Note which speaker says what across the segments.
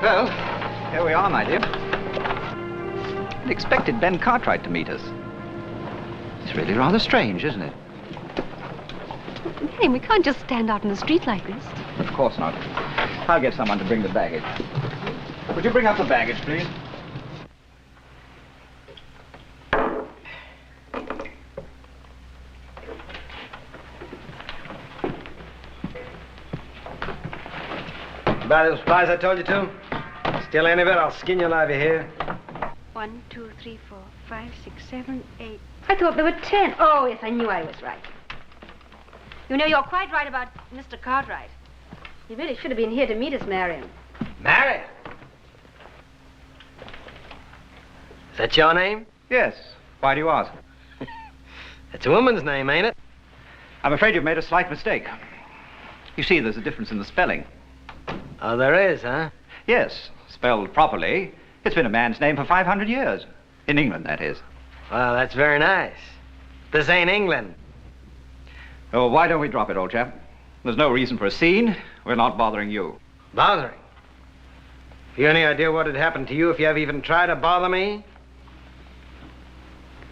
Speaker 1: Well, here we are, my dear. I'd expected Ben Cartwright to meet us. It's really rather strange, isn't it?
Speaker 2: Hey, we can't just stand out in the street like this.
Speaker 1: Of course not. I'll get someone to bring the baggage. Would you bring up the baggage, please?
Speaker 3: Buy those supplies I told you to? Steal any of it, I'll skin you alive, you hear?
Speaker 2: 1, 2, 3, 4, 5, 6, 7, 8. I thought there were 10. Oh, yes, I knew I was right. You know, you're quite right about Mr. Cartwright. He really should have been here to meet us, Marion.
Speaker 3: Marion? Is that your name?
Speaker 1: Yes. Why do you ask?
Speaker 3: It's a woman's name, ain't it?
Speaker 1: I'm afraid you've made a slight mistake. You see, there's a difference in the spelling.
Speaker 3: Oh, there is, huh?
Speaker 1: Yes, spelled properly. It's been a man's name for 500 years. In England, that is.
Speaker 3: Well, that's very nice. This ain't England.
Speaker 1: Oh, why don't we drop it, old chap? There's no reason for a scene. We're not bothering you.
Speaker 3: Bothering? Have you any idea what would happen to you if you ever even tried to bother me?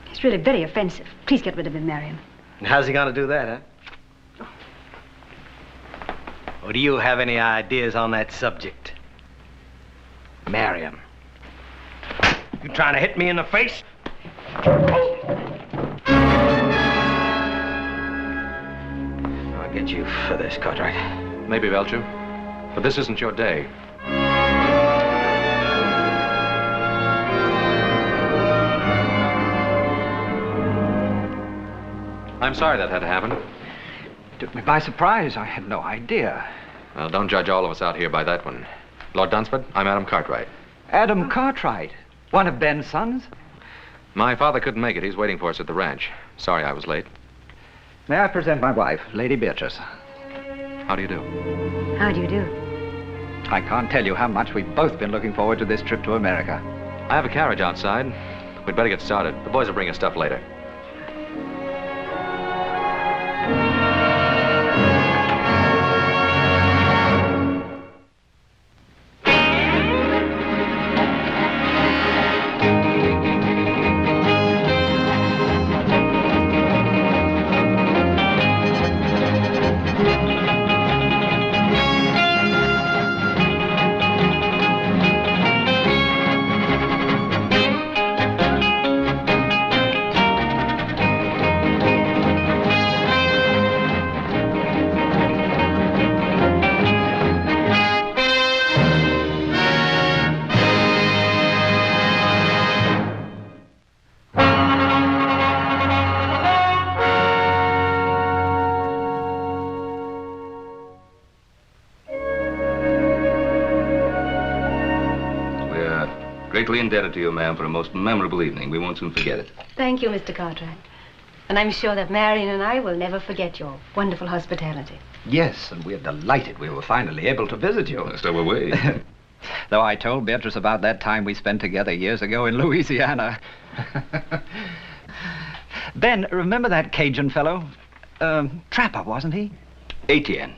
Speaker 2: It's really very offensive. Please get rid of him, Marion.
Speaker 3: And how's he gonna do that, huh? Or do you have any ideas on that subject? Marion. You trying to hit me in the face? I'll get you for this, Cartwright.
Speaker 4: Maybe, Belcher, but this isn't your day. I'm sorry that had to happen.
Speaker 1: Took me by surprise. I had no idea.
Speaker 4: Well, don't judge all of us out here by that one. Lord Dunsford, I'm Adam Cartwright.
Speaker 1: Adam Cartwright? One of Ben's sons?
Speaker 4: My father couldn't make it. He's waiting for us at the ranch. Sorry I was late.
Speaker 1: May I present my wife, Lady Beatrice?
Speaker 4: How do you do?
Speaker 2: How do you do?
Speaker 1: I can't tell you how much we've both been looking forward to this trip to America.
Speaker 4: I have a carriage outside. We'd better get started. The boys will bring us stuff later.
Speaker 5: Greatly indebted to you, ma'am, for a most memorable evening. We won't soon forget it.
Speaker 2: Thank you, Mr. Cartwright. And I'm sure that Marion and I will never forget your wonderful hospitality.
Speaker 1: Yes, and we're delighted we were finally able to visit you.
Speaker 5: So were we.
Speaker 1: Though I told Beatrice about that time we spent together years ago in Louisiana. Ben, remember that Cajun fellow? Trapper, wasn't he?
Speaker 5: Etienne.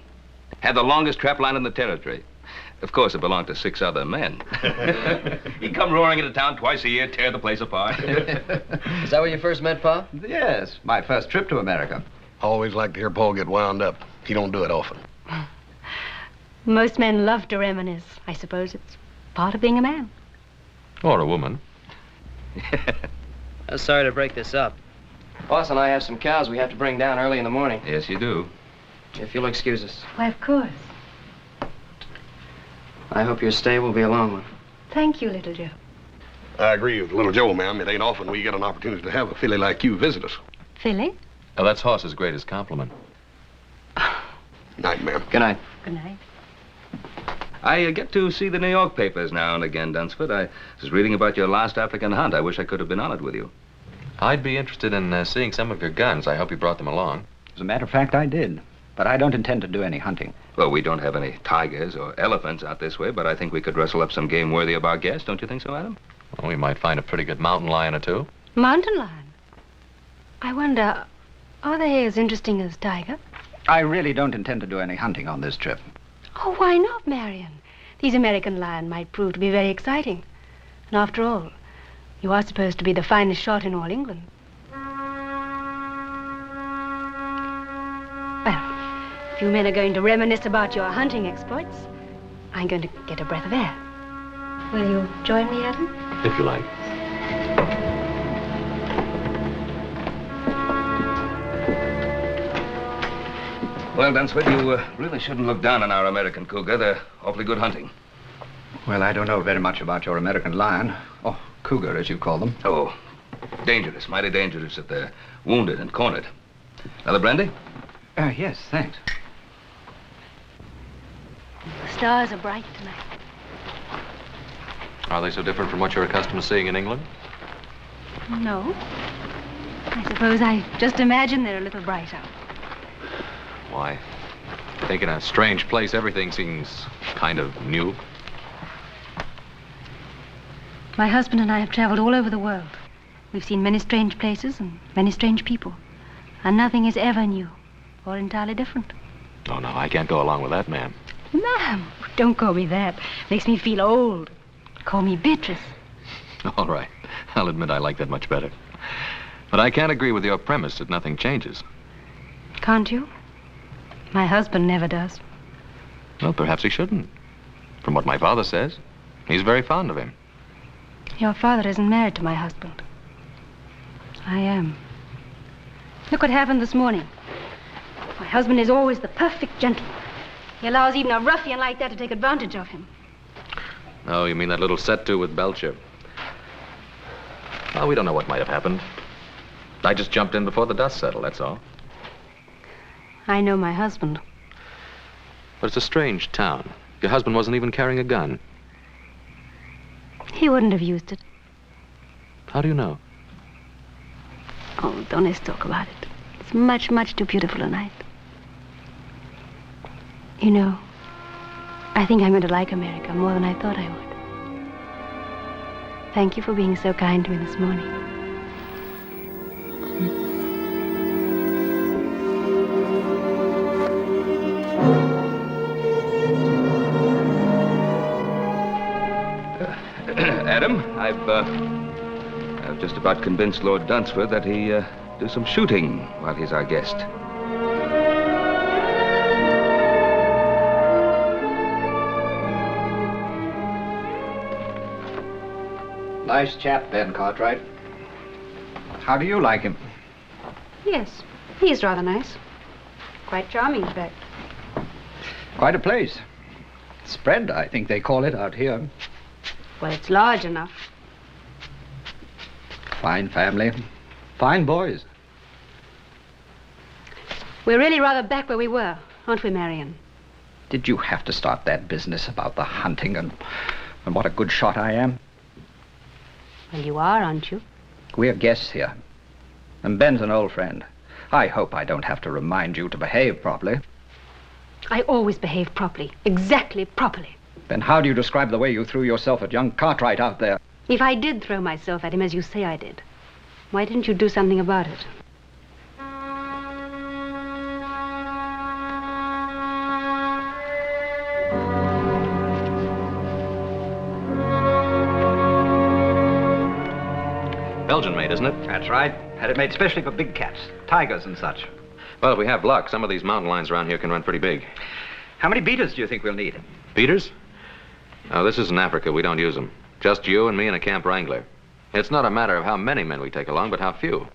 Speaker 5: Had the longest trap line in the territory. Of course, it belonged to 6 other men. He'd come roaring into town twice a year, tear the place apart.
Speaker 3: Is that where you first met Pa?
Speaker 1: Yes, my first trip to America.
Speaker 6: Always like to hear Paul get wound up. He don't do it often.
Speaker 2: Most men love to reminisce. I suppose it's part of being a man.
Speaker 4: Or a woman.
Speaker 7: I'm sorry to break this up. Boss and I have some cows we have to bring down early in the morning.
Speaker 5: Yes, you do.
Speaker 7: If you'll excuse us.
Speaker 2: Why, of course.
Speaker 7: I hope your stay will be a long one.
Speaker 2: Thank you, Little Joe.
Speaker 6: I agree with Little Joe, ma'am. It ain't often we get an opportunity to have a filly like you visit us.
Speaker 2: Philly?
Speaker 4: Now, that's Hoss's greatest compliment.
Speaker 6: Night, ma'am.
Speaker 7: Good night.
Speaker 2: Good night.
Speaker 5: I get to see the New York papers now and again, Dunsford. I was reading about your last African hunt. I wish I could have been on it with you.
Speaker 4: I'd be interested in seeing some of your guns. I hope you brought them along.
Speaker 1: As a matter of fact, I did. But I don't intend to do any hunting.
Speaker 5: Well, we don't have any tigers or elephants out this way, but I think we could rustle up some game worthy of our guest. Don't you think so, Adam?
Speaker 4: Well, we might find a pretty good mountain lion or two.
Speaker 2: Mountain lion? I wonder, are they as interesting as tiger?
Speaker 1: I really don't intend to do any hunting on this trip.
Speaker 2: Oh, why not, Marion? these American lion might prove to be very exciting. And after all, you are supposed to be the finest shot in all England. Well, if you men are going to reminisce about your hunting exploits, I'm going to get a breath of air. Will you join me, Adam?
Speaker 4: If you like.
Speaker 5: Well, Dunsford, you really shouldn't look down on our American cougar. They're awfully good hunting.
Speaker 1: Well, I don't know very much about your American lion. Oh, cougar, as you call them.
Speaker 5: Oh, dangerous, mighty dangerous if they're wounded and cornered. Another brandy?
Speaker 1: Yes, thanks.
Speaker 2: The stars are bright tonight.
Speaker 4: Are they so different from what you're accustomed to seeing in England?
Speaker 2: No. I suppose I just imagine they're a little brighter.
Speaker 4: Why? I think in a strange place, everything seems kind of new.
Speaker 2: My husband and I have traveled all over the world. We've seen many strange places and many strange people. And nothing is ever new or entirely different.
Speaker 4: Oh, no, I can't go along with that, ma'am.
Speaker 2: Ma'am, don't call me that. Makes me feel old. Call me Beatrice.
Speaker 4: All right. I'll admit I like that much better. But I can't agree with your premise that nothing changes.
Speaker 2: Can't you? My husband never does.
Speaker 4: Well, perhaps he shouldn't. From what my father says, he's very fond of him.
Speaker 2: Your father isn't married to my husband. I am. Look what happened this morning. My husband is always the perfect gentleman. He allows even a ruffian like that to take advantage of him.
Speaker 4: Oh, you mean that little set-to with Belcher? Well, we don't know what might have happened. I just jumped in before the dust settled, that's all.
Speaker 2: I know my husband.
Speaker 4: But it's a strange town. Your husband wasn't even carrying a gun.
Speaker 2: He wouldn't have used it.
Speaker 4: How do you know?
Speaker 2: Oh, don't let's talk about it. It's much, much too beautiful a night. You know, I think I'm going to like America more than I thought I would. Thank you for being so kind to me this morning.
Speaker 5: Adam, I've just about convinced Lord Dunsford that he do some shooting while he's our guest.
Speaker 1: Nice chap, Ben Cartwright. How do you like him?
Speaker 2: Yes, he's rather nice. Quite charming, in fact.
Speaker 1: Quite a place. Spread, I think they call it out here.
Speaker 2: Well, it's large enough.
Speaker 1: Fine family. Fine boys.
Speaker 2: We're really rather back where we were, aren't we, Marion?
Speaker 1: Did you have to start that business about the hunting and what a good shot I am?
Speaker 2: Well, you are, aren't you?
Speaker 1: We're guests here. And Ben's an old friend. I hope I don't have to remind you to behave properly.
Speaker 2: I always behave properly. Exactly properly.
Speaker 1: Then how do you describe the way you threw yourself at young Cartwright out there?
Speaker 2: If I did throw myself at him as you say I did, why didn't you do something about it?
Speaker 4: Belgian made, isn't it?
Speaker 1: That's right. Had it made specially for big cats, tigers and such.
Speaker 4: Well, if we have luck, some of these mountain lions around here can run pretty big.
Speaker 1: How many beaters do you think we'll need?
Speaker 4: Beaters? Oh, this isn't Africa. We don't use them. Just you and me and a camp wrangler. It's not a matter of how many men we take along, but how few.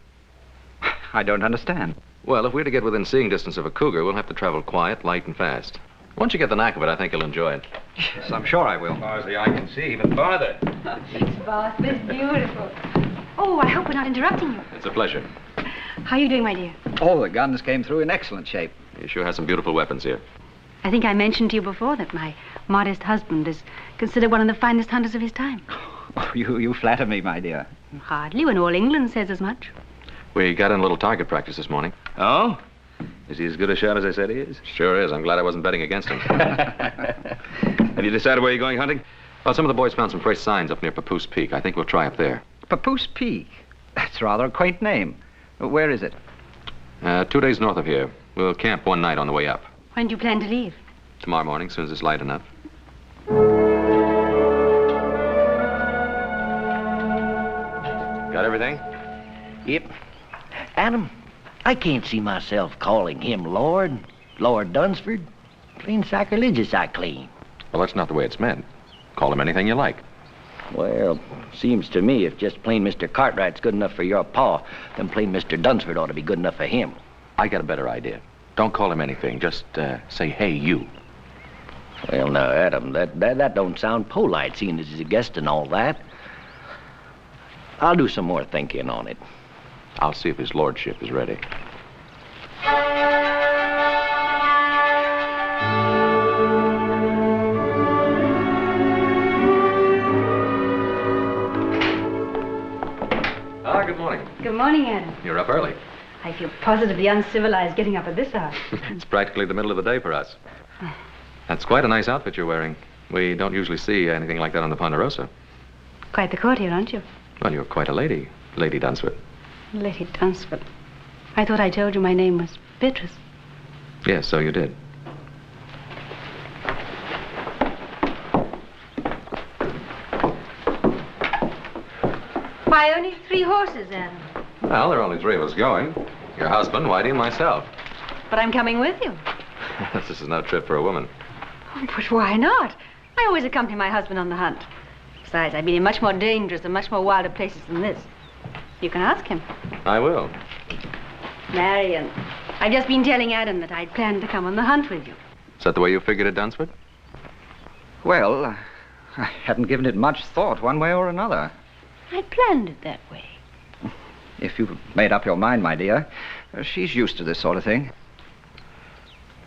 Speaker 1: I don't understand.
Speaker 4: Well, if we're to get within seeing distance of a cougar, we'll have to travel quiet, light, and fast. Once you get the knack of it, I think you'll enjoy it.
Speaker 1: Yes, I'm sure I will.
Speaker 5: As far as the eye can see, even farther.
Speaker 2: Thanks, boss. It's beautiful. Oh, I hope we're not interrupting you.
Speaker 4: It's a pleasure.
Speaker 2: How are you doing, my dear?
Speaker 1: All the guns came through in excellent shape.
Speaker 4: You sure have some beautiful weapons here.
Speaker 2: I think I mentioned to you before that my modest husband is considered one of the finest hunters of his time.
Speaker 1: Oh, you flatter me, my dear.
Speaker 2: Hardly, when all England says as much.
Speaker 4: We got in a little target practice this morning.
Speaker 5: Oh? Is he as good a shot as I said he is?
Speaker 4: Sure is. I'm glad I wasn't betting against him.
Speaker 5: Have you decided where you're going hunting?
Speaker 4: Well, some of the boys found some fresh signs up near Papoose Peak. I think we'll try up there.
Speaker 1: Papoose Peak? That's rather a quaint name. Where is it?
Speaker 4: 2 days north of here. We'll camp one night on the way up.
Speaker 2: When do you plan to leave?
Speaker 4: Tomorrow morning, as soon as it's light enough. Got everything?
Speaker 8: Yep. Adam, I can't see myself calling him Lord. Lord Dunsford. Plain sacrilegious, I claim.
Speaker 4: Well, that's not the way it's meant. Call him anything you like.
Speaker 8: Well, seems to me if just plain Mr. Cartwright's good enough for your pa, then plain Mr. Dunsford ought to be good enough for him.
Speaker 4: I got a better idea. Don't call him anything. Just say, hey, you.
Speaker 8: Well, now, Adam, that don't sound polite, seeing as he's a guest and all that. I'll do some more thinking on it.
Speaker 4: I'll see if his lordship is ready. Good morning.
Speaker 2: Good morning, Adam.
Speaker 4: You're up early.
Speaker 2: I feel positively uncivilized getting up at this hour.
Speaker 4: It's practically the middle of the day for us. That's quite a nice outfit you're wearing. We don't usually see anything like that on the Ponderosa.
Speaker 2: Quite the courtier, aren't you?
Speaker 4: Well, you're quite a lady, Lady Dunsford.
Speaker 2: Lady Dunsford. I thought I told you my name was Beatrice.
Speaker 4: Yes, so you did.
Speaker 2: Why, only 3 horses, Adam.
Speaker 4: Well, there are only 3 of us going. Your husband, Whitey, and myself.
Speaker 2: But I'm coming with you.
Speaker 4: This is no trip for a woman.
Speaker 2: Oh, but why not? I always accompany my husband on the hunt. Besides, I've been in much more dangerous and much more wilder places than this. You can ask him.
Speaker 4: I will.
Speaker 2: Marion, I've just been telling Adam that I'd planned to come on the hunt with you.
Speaker 4: Is that the way you figured it, Dunsford?
Speaker 1: Well, I hadn't given it much thought one way or another.
Speaker 2: I planned it that way.
Speaker 1: If you've made up your mind, my dear, she's used to this sort of thing.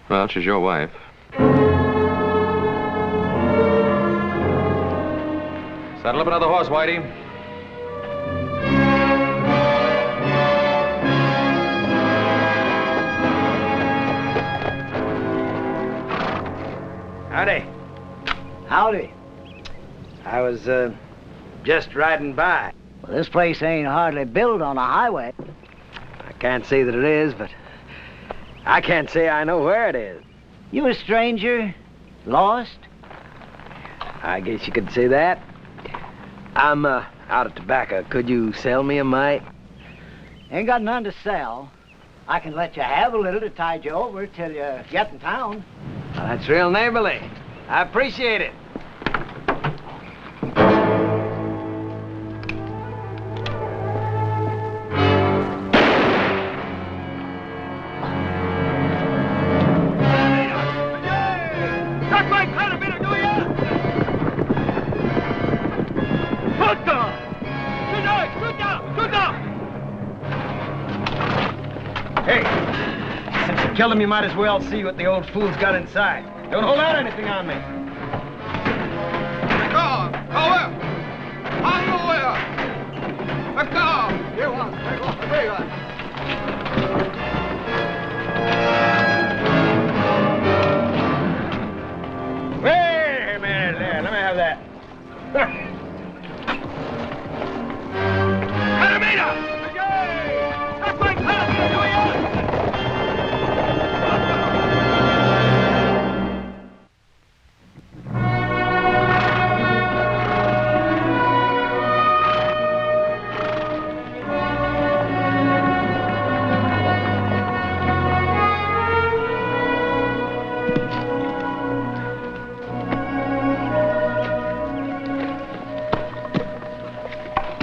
Speaker 4: Well, she's your wife. Saddle up another horse, Whitey.
Speaker 3: Howdy.
Speaker 8: Howdy.
Speaker 3: I was, just riding by.
Speaker 8: Well, this place ain't hardly built on a highway.
Speaker 3: I can't say that it is, but I can't say I know where it is.
Speaker 8: You a stranger? Lost?
Speaker 3: I guess you could say that. I'm, out of tobacco. Could you sell me a mite?
Speaker 8: Ain't got none to sell. I can let you have a little to tide you over till you get in town.
Speaker 3: Well, that's real neighborly. I appreciate it. Kill him, you might as well see what the old fool's got inside. Don't hold out anything on me. Wait a minute there. Let me have that.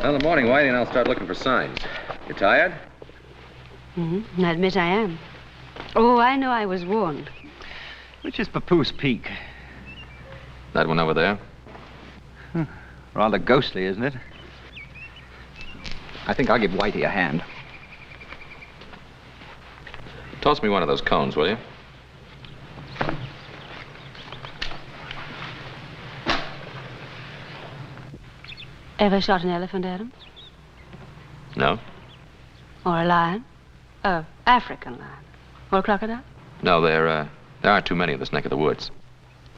Speaker 4: Well, in the morning, Whitey, and I'll start looking for signs. You tired?
Speaker 2: Mm-hmm. I admit I am. Oh, I know I was warned.
Speaker 1: Which is Papoose Peak?
Speaker 4: That one over there?
Speaker 1: Rather ghostly, isn't it? I think I'll give Whitey a hand.
Speaker 4: Toss me one of those cones, will you?
Speaker 2: Ever shot an elephant, Adam?
Speaker 4: No?
Speaker 2: Or a lion? A African lion? Or a crocodile?
Speaker 4: No, there aren't too many in this neck of the woods.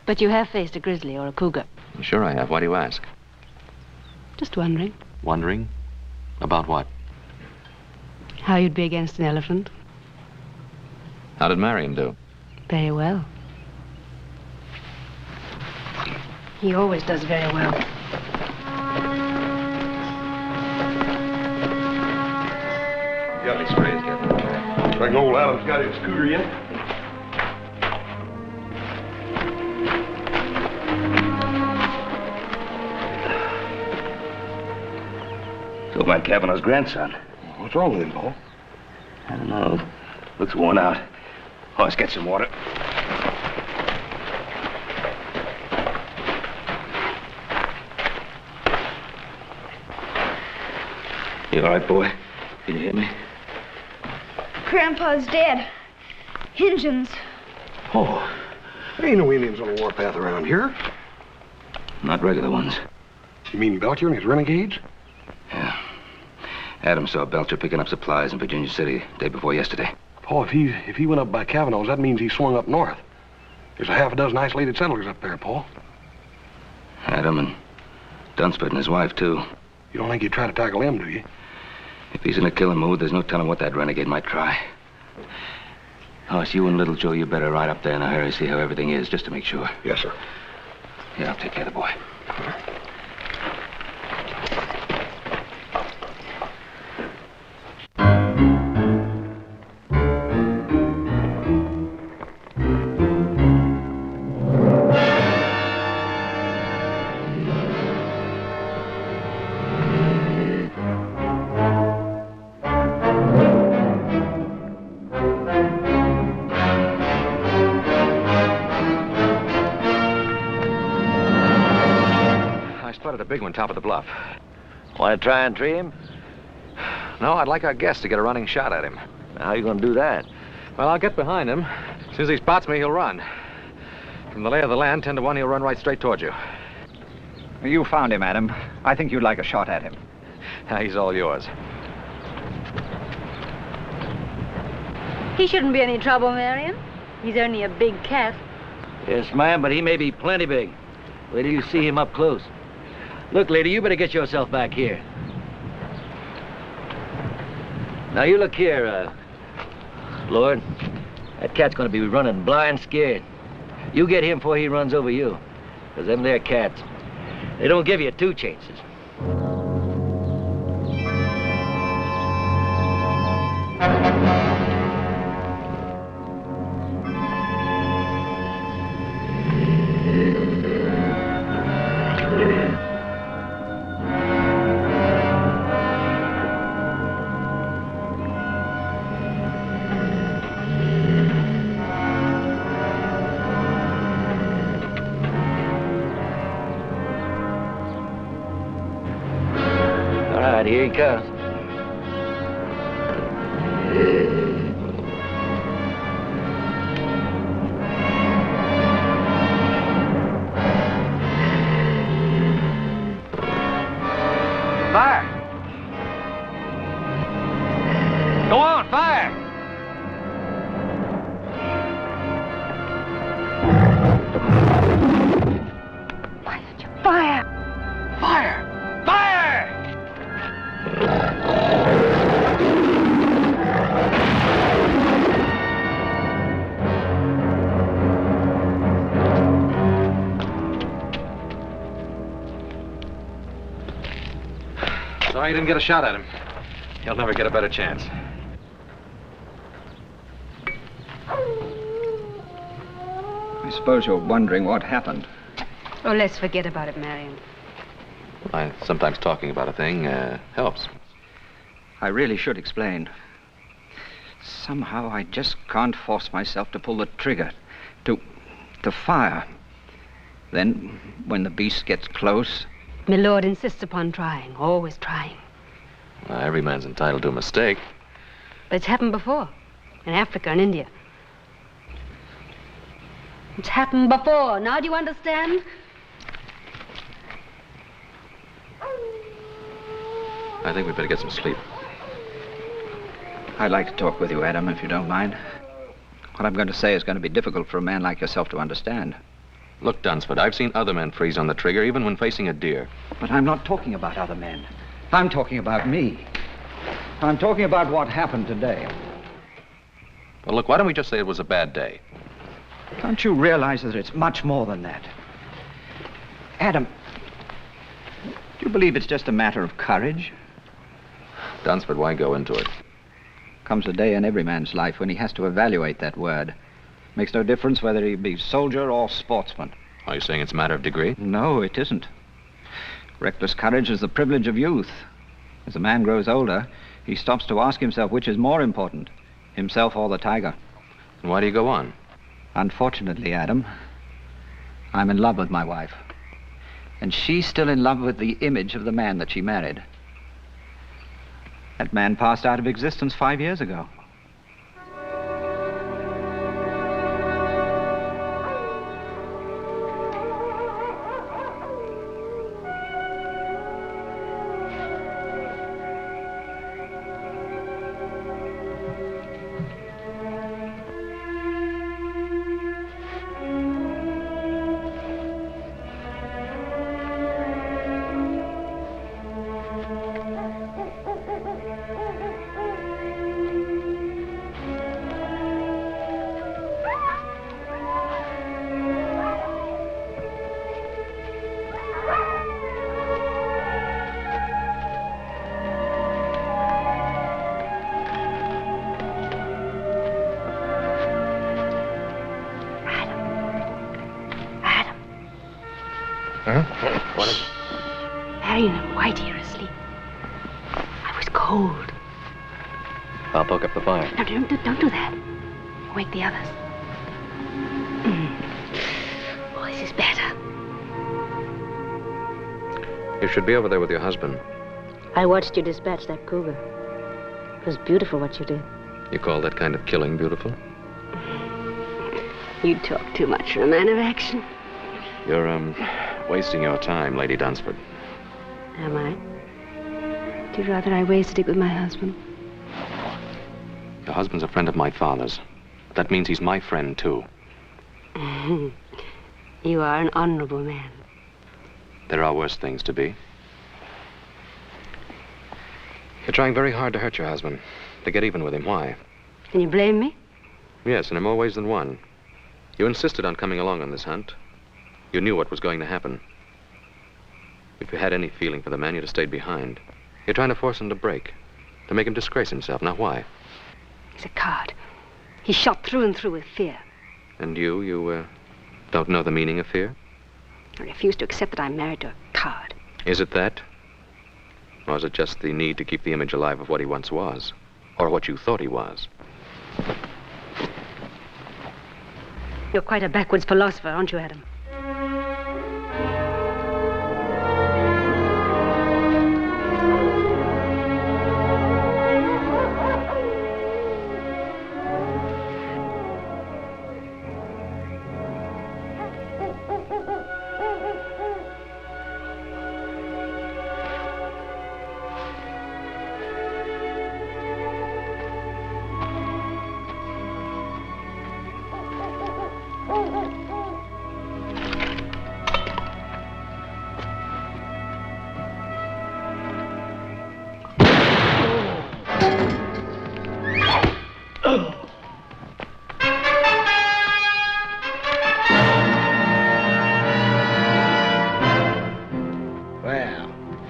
Speaker 2: But you have faced a grizzly or a cougar.
Speaker 4: Sure I have. Why do you ask?
Speaker 2: Just wondering
Speaker 4: Wondering? About what?
Speaker 2: how you'd be against an elephant.
Speaker 4: How did Marion do?
Speaker 2: Very well. He always does very well.
Speaker 5: got any sprays yet?
Speaker 6: Reckon old Adam's got his scooter yet?
Speaker 5: So my Kavanaugh's grandson.
Speaker 6: What's wrong with him, Paul?
Speaker 5: I don't know. Looks worn out. Oh, let's get some water. You all right, boy? Can you hear me?
Speaker 9: Grandpa's dead. Injuns.
Speaker 6: Oh, there ain't no Indians on the warpath around here.
Speaker 5: Not regular ones.
Speaker 6: You mean Belcher and his renegades?
Speaker 5: Yeah. Adam saw Belcher picking up supplies in Virginia City day before yesterday.
Speaker 6: Paul, if he went up by Kavanaugh's, that means he swung up north. There's a half a dozen isolated settlers up there, Paul.
Speaker 5: Adam and Dunsford and his wife, too.
Speaker 6: You don't think he'd try to tackle him, do you?
Speaker 5: If he's in a killing mood, there's no telling what that renegade might try. Oh, it's you and Little Joe, you better ride up there in a hurry, see how everything is, just to make sure.
Speaker 6: Yes, sir.
Speaker 5: Yeah, I'll take care of the boy.
Speaker 4: A big one top of the bluff.
Speaker 8: Want to try and tree him?
Speaker 4: No, I'd like our guest to get a running shot at him.
Speaker 8: How are you going to do that?
Speaker 4: Well, I'll get behind him. As soon as he spots me, he'll run. From the lay of the land, 10 to 1, he'll run right straight towards you.
Speaker 1: You found him, Adam. I think you'd like a shot at him.
Speaker 4: He's all yours.
Speaker 2: He shouldn't be any trouble, Marion. He's only a big cat.
Speaker 8: Yes, ma'am, but he may be plenty big. Wait till you see him up close. Look, lady, you better get yourself back here. Now, you look here, Lord. That cat's gonna be running blind scared. You get him before he runs over you. Because them there cats, they don't give you 2 chances. Here he comes.
Speaker 1: Fire! Go on, fire!
Speaker 2: Why did you fire?
Speaker 1: Fire! Fire!
Speaker 4: Sorry you didn't get a shot at him. He'll never get a better chance.
Speaker 1: I suppose you're wondering what happened.
Speaker 2: Oh, let's forget about it, Marion.
Speaker 4: Sometimes talking about a thing helps.
Speaker 1: I really should explain. Somehow I just can't force myself to pull the trigger, to fire. Then, when the beast gets close...
Speaker 2: My lord insists upon trying, always trying.
Speaker 4: Every man's entitled to a mistake.
Speaker 2: But it's happened before, in Africa and India. It's happened before. Now do you understand?
Speaker 4: I think we'd better get some sleep.
Speaker 1: I'd like to talk with you, Adam, if you don't mind. What I'm going to say is going to be difficult for a man like yourself to understand.
Speaker 4: Look, Dunsford, I've seen other men freeze on the trigger, even when facing a deer.
Speaker 1: But I'm not talking about other men. I'm talking about me. I'm talking about what happened today.
Speaker 4: Well, look, why don't we just say it was a bad day?
Speaker 1: Don't you realize that it's much more than that? Adam, do you believe it's just a matter of courage?
Speaker 4: Dunsford, why go into it?
Speaker 1: Comes a day in every man's life when he has to evaluate that word. Makes no difference whether he be soldier or sportsman.
Speaker 4: Are you saying it's a matter of degree?
Speaker 1: No, it isn't. Reckless courage is the privilege of youth. As a man grows older, he stops to ask himself which is more important, himself or the tiger.
Speaker 4: And why do you go on?
Speaker 1: Unfortunately, Adam, I'm in love with my wife. And she's still in love with the image of the man that she married. That man passed out of existence 5 years ago.
Speaker 2: Marion and Whitey are asleep. I was cold.
Speaker 4: I'll poke up the fire.
Speaker 2: No, don't do that. Wake the others. Oh, this is better.
Speaker 4: You should be over there with your husband.
Speaker 2: I watched you dispatch that cougar. It was beautiful what you did.
Speaker 4: You call that kind of killing beautiful?
Speaker 2: You talk too much for a man of action.
Speaker 4: You're, wasting your time, Lady Dunsford.
Speaker 2: Am I? Do you rather I wasted it with my husband?
Speaker 4: Your husband's a friend of my father's. That means he's my friend, too.
Speaker 2: You are an honorable man.
Speaker 4: There are worse things to be. You're trying very hard to hurt your husband, to get even with him. Why?
Speaker 2: Can you blame me?
Speaker 4: Yes, and in more ways than one. You insisted on coming along on this hunt. You knew what was going to happen. If you had any feeling for the man, you'd have stayed behind. You're trying to force him to break, to make him disgrace himself. Now, why?
Speaker 2: He's a coward. He's shot through and through with fear.
Speaker 4: And you don't know the meaning of fear?
Speaker 2: I refuse to accept that I'm married to a coward.
Speaker 4: Is it that? Or is it just the need to keep the image alive of what he once was? Or what you thought he was?
Speaker 2: You're quite a backwards philosopher, aren't you, Adam?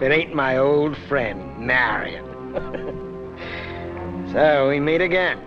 Speaker 3: It ain't my old friend, Marion. So we meet again.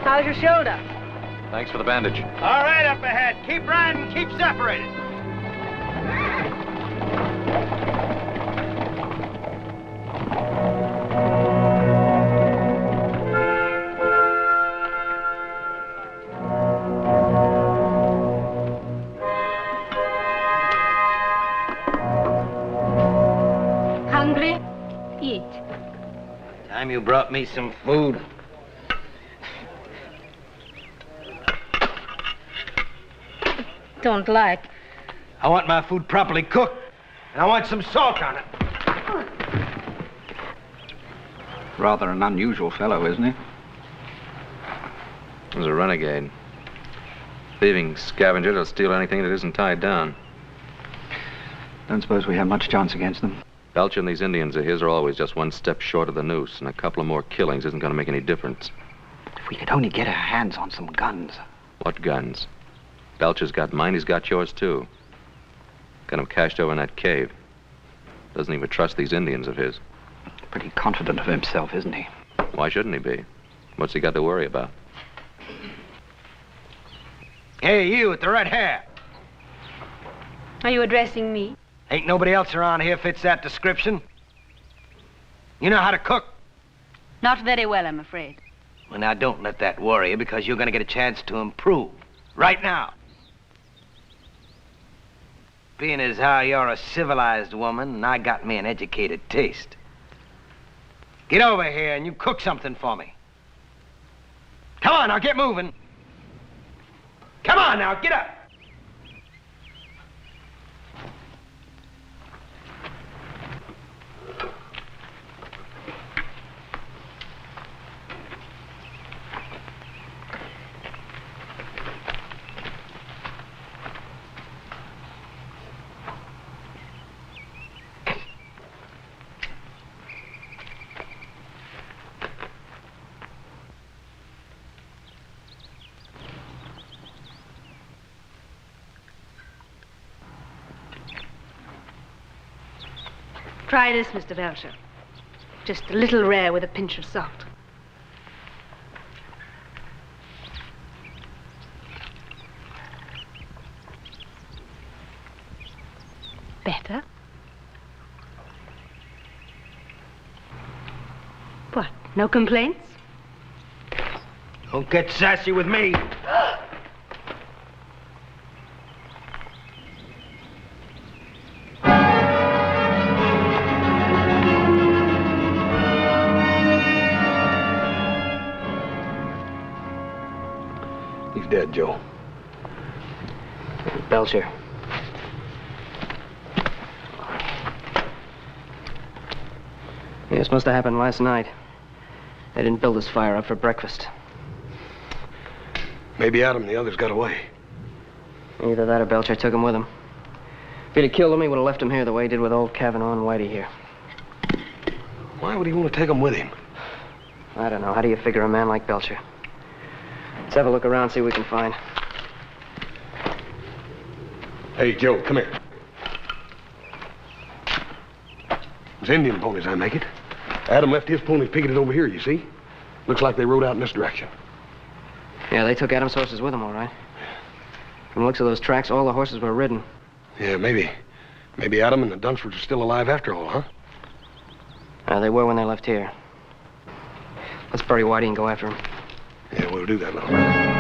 Speaker 2: How's your shoulder?
Speaker 4: Thanks for the bandage.
Speaker 3: All right, up ahead. Keep riding, keep separated.
Speaker 2: Hungry? Eat.
Speaker 3: Time you brought me some food.
Speaker 2: Don't like.
Speaker 3: I want my food properly cooked, and I want some salt on it.
Speaker 1: Rather an unusual fellow, isn't he?
Speaker 4: He's a renegade. Thieving scavenger that'll steal anything that isn't tied down.
Speaker 1: Don't suppose we have much chance against them.
Speaker 4: Belcher and these Indians of his are always just one step short of the noose, and a couple of more killings isn't going to make any difference.
Speaker 1: If we could only get our hands on some guns.
Speaker 4: What guns? Belcher's got mine, he's got yours, too. Got them cached over in that cave. Doesn't even trust these Indians of his.
Speaker 1: Pretty confident of himself, isn't he?
Speaker 4: Why shouldn't he be? What's he got to worry about?
Speaker 3: Hey, you with the red hair.
Speaker 2: Are you addressing me?
Speaker 3: Ain't nobody else around here fits that description. You know how to cook?
Speaker 2: Not very well, I'm afraid.
Speaker 3: Well, now, don't let that worry you, because you're going to get a chance to improve. Right now. Being as how you're a civilized woman, and I got me an educated taste. Get over here and you cook something for me. Come on, now, get moving. Come on, now, get up.
Speaker 2: Try this, Mr. Belcher. Just a little rare with a pinch of salt. Better? What, no complaints?
Speaker 3: Don't get sassy with me.
Speaker 6: He's dead, Joe.
Speaker 7: Belcher. Yeah, this must have happened last night. They didn't build this fire up for breakfast.
Speaker 6: Maybe Adam and the others got away.
Speaker 7: Either that or Belcher took him with him. If he'd have killed him, he would have left him here the way he did with old Kavanaugh and Whitey here.
Speaker 6: Why would he want to take them with him?
Speaker 7: I don't know. How do you figure a man like Belcher? Let's have a look around, see what we can find.
Speaker 6: Hey, Joe, come here. It's Indian ponies, I make it. Adam left his ponies picketed over here, you see? Looks like they rode out in this direction.
Speaker 7: Yeah, they took Adam's horses with them, all right. From the looks of those tracks, all the horses were ridden.
Speaker 6: Yeah, maybe Adam and the Dunsfords are still alive after all, huh?
Speaker 7: They were when they left here. Let's bury Whitey and go after him.
Speaker 6: Yeah, we'll do that, little man.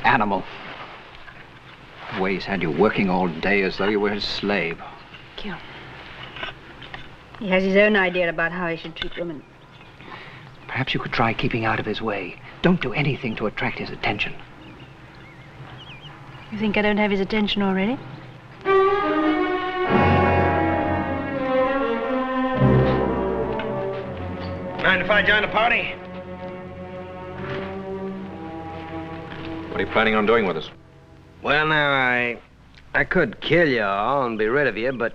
Speaker 1: Animal. The way he's had you working all day as though you were his slave.
Speaker 2: Kill. He has his own idea about how he should treat women.
Speaker 1: Perhaps you could try keeping out of his way. Don't do anything to attract his attention.
Speaker 2: You think I don't have his attention already?
Speaker 3: Mind if I join the party?
Speaker 4: What are you planning on doing with us?
Speaker 3: Well, now, I could kill you all and be rid of you, but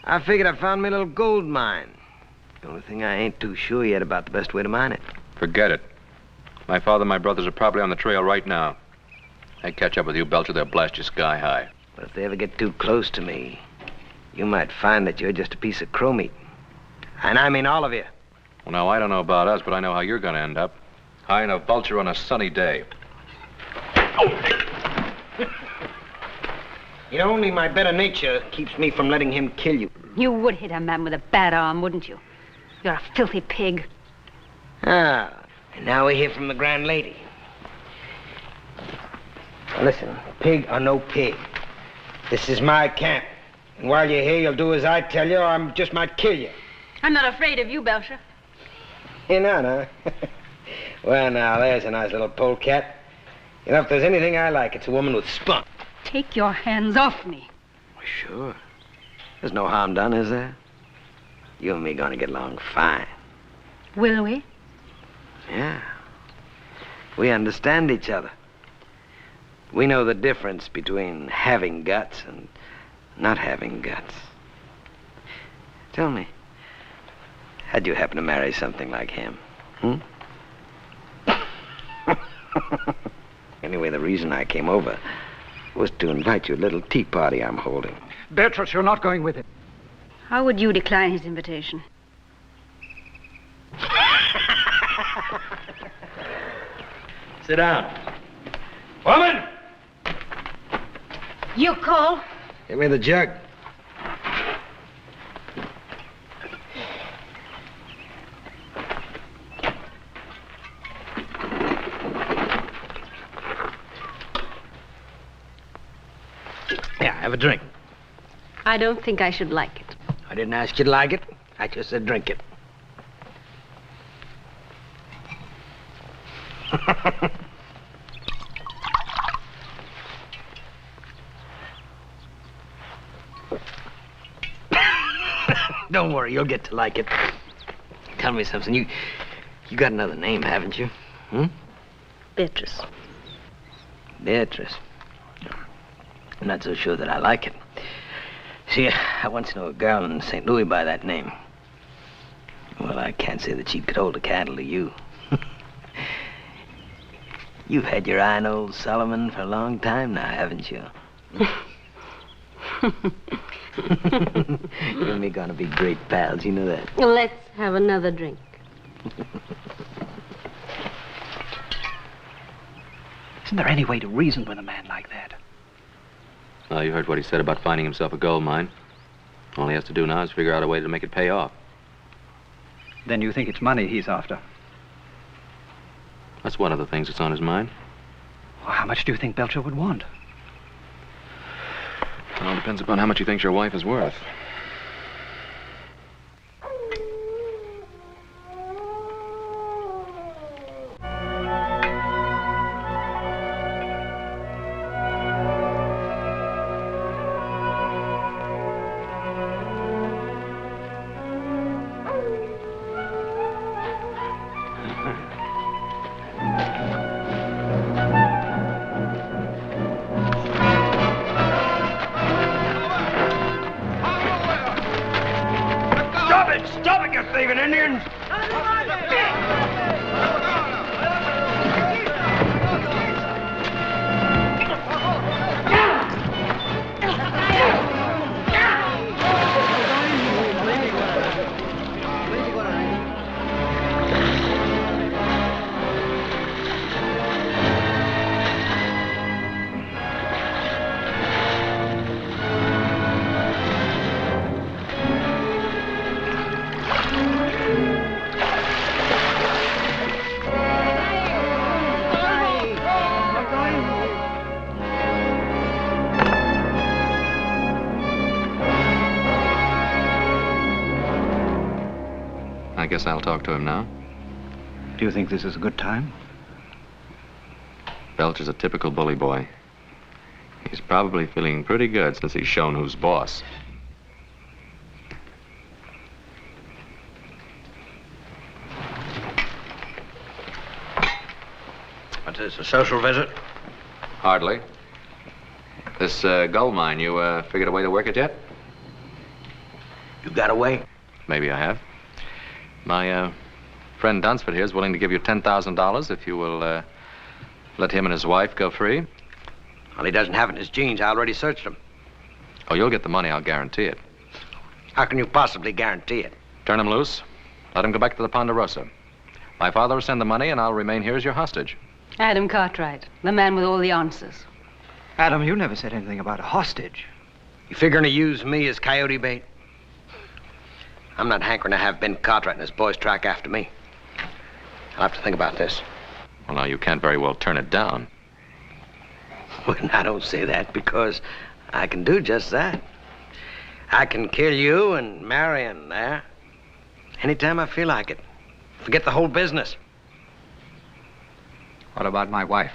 Speaker 3: I figured I found me a little gold mine. The only thing I ain't too sure yet about the best way to mine it.
Speaker 4: Forget it. My father and my brothers are probably on the trail right now. They catch up with you, Belcher, they'll blast you sky high.
Speaker 3: But if they ever get too close to me, you might find that you're just a piece of crow meat. And I mean all of you.
Speaker 4: Well, now, I don't know about us, but I know how you're going to end up. High enough Belcher on a sunny day.
Speaker 3: You know, only my better nature keeps me from letting him kill you.
Speaker 2: You would hit a man with a bad arm, wouldn't you? You're a filthy pig.
Speaker 3: Ah, And now we hear from the grand lady. Now listen, pig or no pig, this is my camp. And while you're here, you'll do as I tell you, or I just might kill you.
Speaker 2: I'm not afraid of you, Belcher.
Speaker 3: You're not, huh? Well, now, there's a nice little polecat. You know, if there's anything I like, it's a woman with spunk.
Speaker 2: Take your hands off me.
Speaker 3: Well, sure. There's no harm done, is there? You and me gonna get along fine.
Speaker 2: Will we?
Speaker 3: Yeah. We understand each other. We know the difference between having guts and not having guts. Tell me, how'd you happen to marry something like him? Anyway, the reason I came over was to invite you to a little tea party I'm holding.
Speaker 1: Beatrice, you're not going with him.
Speaker 2: How would you decline his invitation?
Speaker 3: Sit down. Woman!
Speaker 2: You call?
Speaker 3: Give me the jug. Yeah, have a drink.
Speaker 2: I don't think I should like it.
Speaker 3: I didn't ask you to like it. I just said drink it. Don't worry, you'll get to like it. Tell me something. You got another name, haven't you?
Speaker 2: Beatrice.
Speaker 3: Beatrice. I'm not so sure that I like it. See, I once knew a girl in St. Louis by that name. Well, I can't say that she could hold a candle to you. You've had your eye on old Solomon for a long time now, haven't you? You and me gonna be great pals, you know that?
Speaker 2: Let's have another drink.
Speaker 1: Isn't there any way to reason with a man like that?
Speaker 4: Well, you heard what he said about finding himself a gold mine. All he has to do now is figure out a way to make it pay off.
Speaker 1: Then you think it's money he's after?
Speaker 4: That's one of the things that's on his mind.
Speaker 1: Well, how much do you think Belcher would want?
Speaker 4: It all depends upon how much he thinks your wife is worth.
Speaker 3: Stop it, you thieving Indians!
Speaker 4: I guess I'll talk to him now.
Speaker 1: Do you think this is a good time?
Speaker 4: Belcher's a typical bully boy. He's probably feeling pretty good since he's shown who's boss.
Speaker 3: What's this, a social visit?
Speaker 4: Hardly. This gold mine, you figured a way to work it yet?
Speaker 3: You got away?
Speaker 4: Maybe I have. My friend Dunsford here is willing to give you $10,000 if you will let him and his wife go free.
Speaker 3: Well, he doesn't have it in his jeans. I already searched him.
Speaker 4: Oh, you'll get the money, I'll guarantee it.
Speaker 3: How can you possibly guarantee it?
Speaker 4: Turn him loose. Let him go back to the Ponderosa. My father will send the money, and I'll remain here as your hostage.
Speaker 2: Adam Cartwright, the man with all the answers.
Speaker 1: Adam, you never said anything about a hostage.
Speaker 3: You figuring to use me as coyote bait? I'm not hankering to have Ben Cartwright and his boys track after me. I'll have to think about this.
Speaker 4: Well, now, you can't very well turn it down.
Speaker 3: Well, I don't say that because I can do just that. I can kill you and Marion there anytime I feel like it. Forget the whole business.
Speaker 1: What about my wife?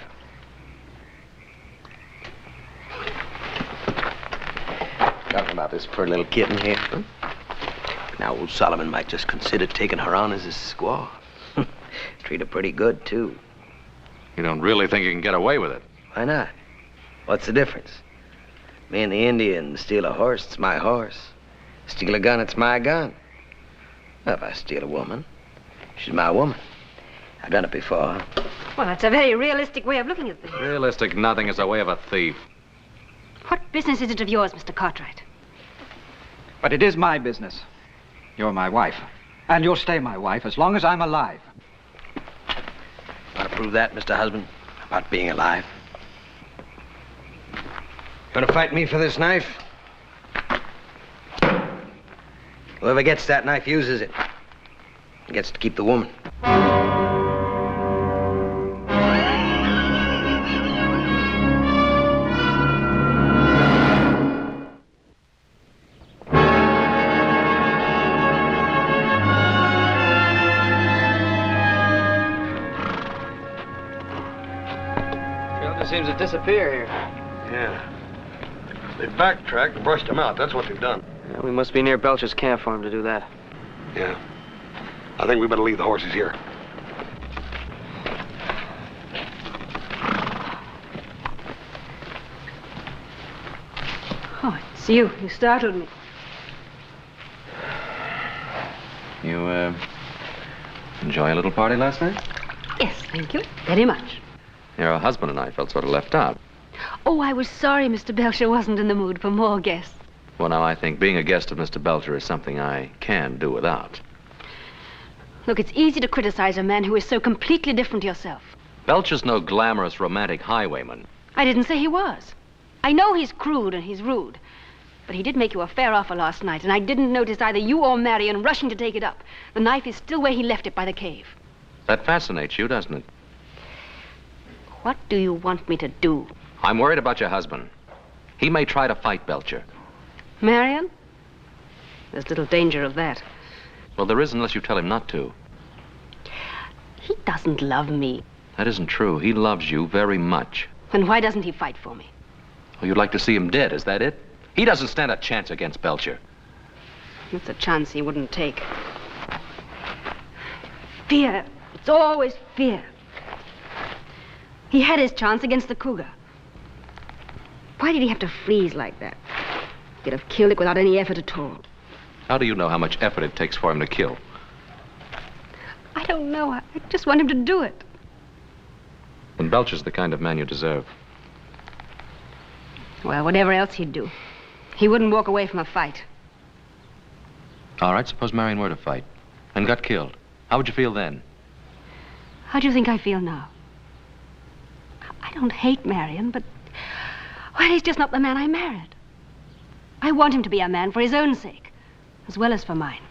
Speaker 3: Talking about this poor little kitten here. Huh? Now, old Solomon might just consider taking her on as his squaw. Treat her pretty good, too.
Speaker 4: You don't really think you can get away with it?
Speaker 3: Why not? What's the difference? Me and the Indian steal a horse, it's my horse. Steal a gun, it's my gun. Well, if I steal a woman, she's my woman. I've done it before.
Speaker 2: Well, that's a very realistic way of looking at things.
Speaker 4: Realistic nothing is the way of a thief.
Speaker 2: What business is it of yours, Mr. Cartwright?
Speaker 1: But it is my business. You're my wife. And you'll stay my wife as long as I'm alive.
Speaker 3: Want to prove that, Mr. Husband? About being alive? Gonna fight me for this knife? Whoever gets that knife uses it. He gets to keep the woman.
Speaker 7: Seems to disappear here.
Speaker 6: Yeah. They backtracked and brushed him out. That's what they've done.
Speaker 7: Yeah, we must be near Belcher's camp for him to do that.
Speaker 6: Yeah. I think we better leave the horses here.
Speaker 2: Oh, it's you. You startled me.
Speaker 4: You, enjoy a little party last night?
Speaker 2: Yes, thank you. Very much.
Speaker 4: Your husband and I felt sort of left out.
Speaker 2: Oh, I was sorry Mr. Belcher wasn't in the mood for more guests.
Speaker 4: Well, now, I think being a guest of Mr. Belcher is something I can do without.
Speaker 2: Look, it's easy to criticize a man who is so completely different to yourself.
Speaker 4: Belcher's no glamorous, romantic highwayman.
Speaker 2: I didn't say he was. I know he's crude and he's rude. But he did make you a fair offer last night, and I didn't notice either you or Marion rushing to take it up. The knife is still where he left it by the cave.
Speaker 4: That fascinates you, doesn't it?
Speaker 2: What do you want me to do?
Speaker 4: I'm worried about your husband. He may try to fight Belcher.
Speaker 2: Marion? There's little danger of that.
Speaker 4: Well, there is unless you tell him not to.
Speaker 2: He doesn't love me.
Speaker 4: That isn't true. He loves you very much.
Speaker 2: Then why doesn't he fight for me?
Speaker 4: Oh, you'd like to see him dead, is that it? He doesn't stand a chance against Belcher.
Speaker 2: That's a chance he wouldn't take. Fear. It's always fear. He had his chance against the cougar. Why did he have to freeze like that? He could have killed it without any effort at all.
Speaker 4: How do you know how much effort it takes for him to kill?
Speaker 2: I don't know. I just want him to do it.
Speaker 4: And Belcher's the kind of man you deserve.
Speaker 2: Well, whatever else he'd do, he wouldn't walk away from a fight.
Speaker 4: All right, suppose Marion were to fight and got killed. How would you feel then?
Speaker 2: How do you think I feel now? I don't hate Marion, but... well, he's just not the man I married. I want him to be a man for his own sake, as well as for mine.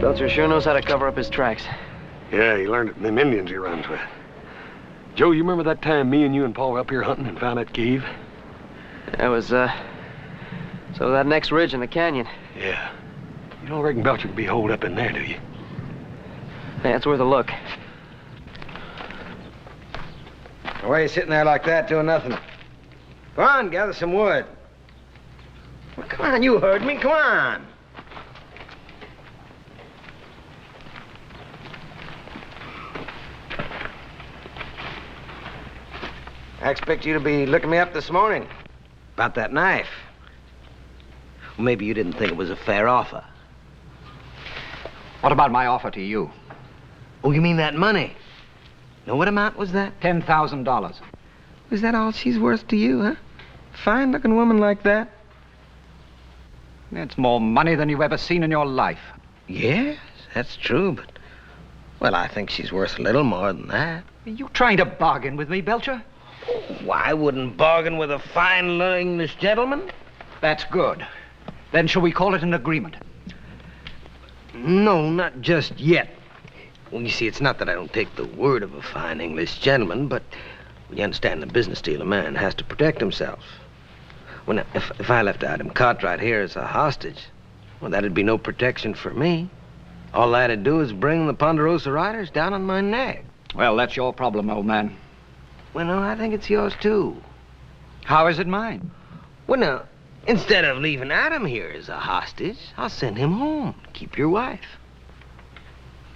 Speaker 7: Belcher sure knows how to cover up his tracks.
Speaker 6: Yeah, he learned it from them Indians he runs with. Joe, you remember that time me and you and Paul were up here hunting and found that cave?
Speaker 7: That was, so that next ridge in the canyon.
Speaker 6: Yeah. You don't reckon Belcher could be holed up in there, do you?
Speaker 7: Yeah, it's worth a look.
Speaker 3: Why are you sitting there like that doing nothing? Go on, gather some wood. Well, come on, you heard me. Come on. I expect you to be looking me up this morning about that knife. Well, maybe you didn't think it was a fair offer.
Speaker 1: What about my offer to you?
Speaker 3: Oh, you mean that money? Now, what amount was that?
Speaker 1: $10,000.
Speaker 3: Was that all she's worth to you, huh? Fine-looking woman like that?
Speaker 1: It's more money than you've ever seen in your life.
Speaker 3: Yes, that's true, but... Well, I think she's worth a little more than that.
Speaker 1: Are you trying to bargain with me, Belcher?
Speaker 3: Why wouldn't bargain with a fine English gentleman?
Speaker 1: That's good. Then shall we call it an agreement?
Speaker 3: No, not just yet. Well, you see, it's not that I don't take the word of a fine English gentleman, but you understand the business deal, a man has to protect himself. Well, now, if I left Adam Cartwright here as a hostage, well, that'd be no protection for me. All that'd do is bring the Ponderosa Riders down on my neck.
Speaker 1: Well, that's your problem, old man.
Speaker 3: Well, no, I think it's yours, too.
Speaker 1: How is it mine?
Speaker 3: Well, now, instead of leaving Adam here as a hostage, I'll send him home. Keep your wife.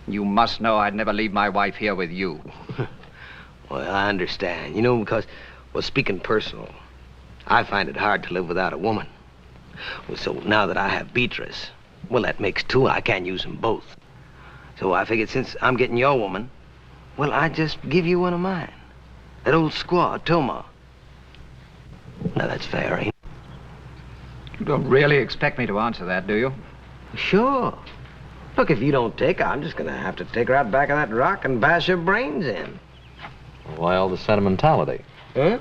Speaker 1: You must know I'd never leave my wife here with you.
Speaker 3: Well, I understand. You know, because, well, speaking personal, I find it hard to live without a woman. Well, so now that I have Beatrice, well, that makes two. I can't use them both. So I figured since I'm getting your woman, well, I just give you one of mine. That old squaw, Toma. Now, that's fair, ain't it?
Speaker 1: You don't really expect me to answer that, do you?
Speaker 3: Sure. Look, if you don't take her, I'm just gonna have to take her out back of that rock and bash her brains in.
Speaker 4: Why all the sentimentality?
Speaker 3: Huh?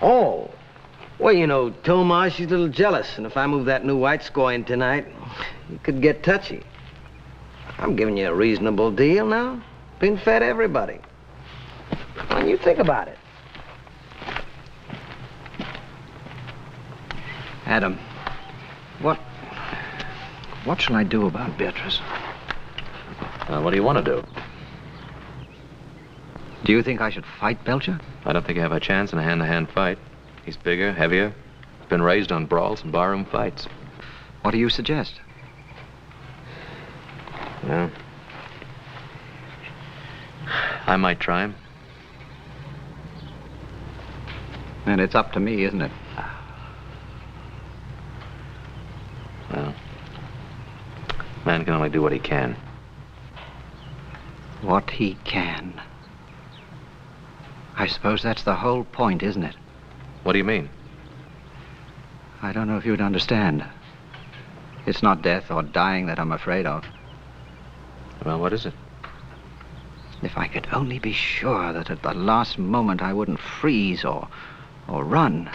Speaker 3: Oh. Well, you know, Toma, she's a little jealous, and if I move that new white squaw in tonight, it could get touchy. I'm giving you a reasonable deal now. Been fed everybody. And you think about it.
Speaker 1: Adam, what shall I do about Beatrice?
Speaker 4: What do you want to do?
Speaker 1: Do you think I should fight Belcher?
Speaker 4: I don't think you have a chance in a hand-to-hand fight. He's bigger, heavier, been raised on brawls and barroom fights.
Speaker 1: What do you suggest?
Speaker 4: Well, I might try him.
Speaker 1: And it's up to me, isn't it?
Speaker 4: Well, man can only do what he can.
Speaker 1: What he can. I suppose that's the whole point, isn't it?
Speaker 4: What do you mean?
Speaker 1: I don't know if you'd understand. It's not death or dying that I'm afraid of.
Speaker 4: Well, what is it?
Speaker 1: If I could only be sure that at the last moment I wouldn't freeze or run.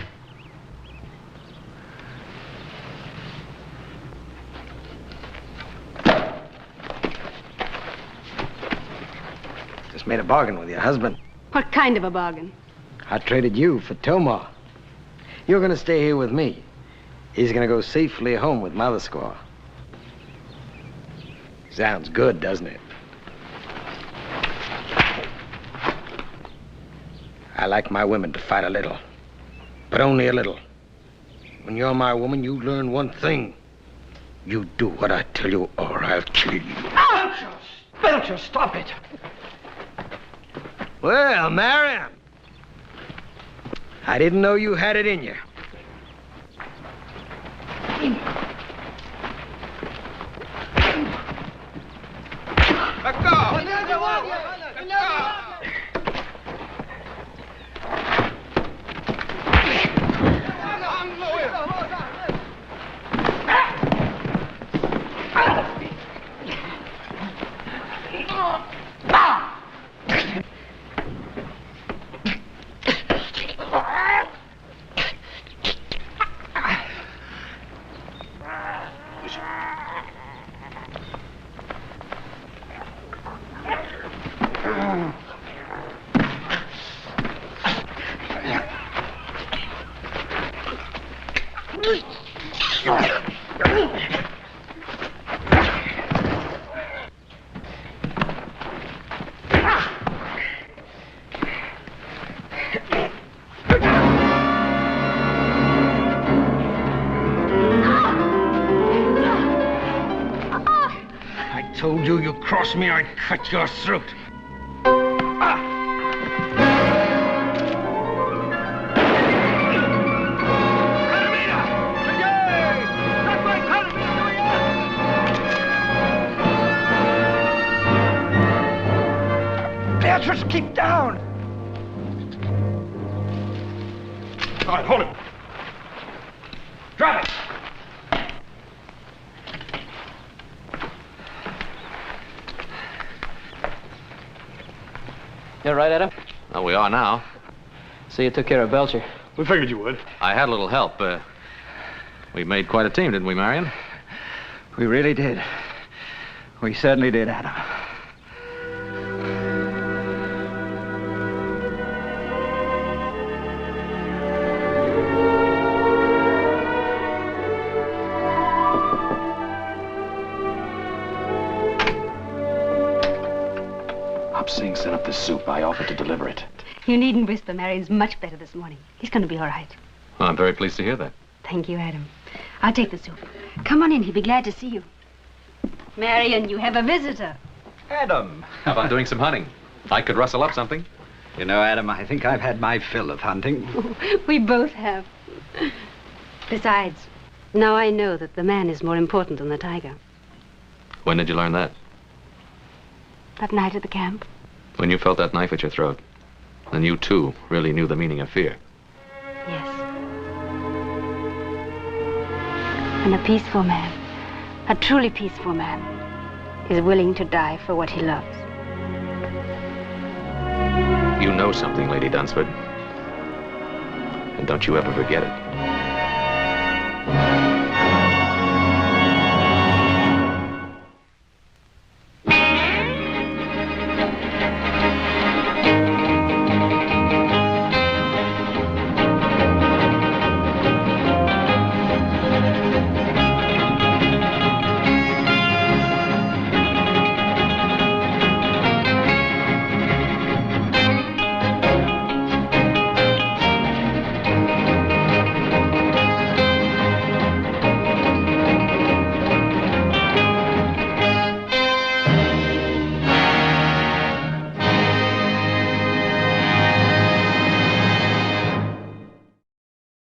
Speaker 3: Just made a bargain with your husband.
Speaker 2: What kind of a bargain?
Speaker 3: I traded you for Toma. You're gonna stay here with me. He's gonna go safely home with Mother Squaw. Sounds good, doesn't it? I like my women to fight a little, but only a little. When you're my woman, you learn one thing. You do what I tell you, or I'll kill you.
Speaker 1: Belcher, stop it!
Speaker 3: Well, Marion, I didn't know you had it in you.
Speaker 5: Let go!
Speaker 3: I told you, you cross me, I'd cut your throat.
Speaker 1: Beatrice, keep down!
Speaker 6: All right, hold it.
Speaker 1: Drop it!
Speaker 7: there, right, Adam?
Speaker 4: Well, we are now.
Speaker 7: So you took care of Belcher.
Speaker 6: We figured you would.
Speaker 4: I had a little help. We made quite a team, didn't we, Marion?
Speaker 1: We really did. We certainly did, Adam.
Speaker 10: Hop Singh sent up the soup. I offered to deliver it.
Speaker 2: You needn't whisper. Marion's much better this morning. He's going to be all right.
Speaker 4: Well, I'm very pleased to hear that.
Speaker 2: Thank you, Adam. I'll take the soup. Come on in. He'll be glad to see you. Marion, you have a visitor.
Speaker 1: Adam.
Speaker 4: How about doing some hunting? I could rustle up something.
Speaker 1: You know, Adam, I think I've had my fill of hunting.
Speaker 2: We both have. Besides, now I know that the man is more important than the tiger.
Speaker 4: When did you learn that?
Speaker 2: That night at the camp.
Speaker 4: When you felt that knife at your throat. Then you, too, really knew the meaning of fear.
Speaker 2: Yes. And a peaceful man, a truly peaceful man, is willing to die for what he loves.
Speaker 4: You know something, Lady Dunsford. And don't you ever forget it.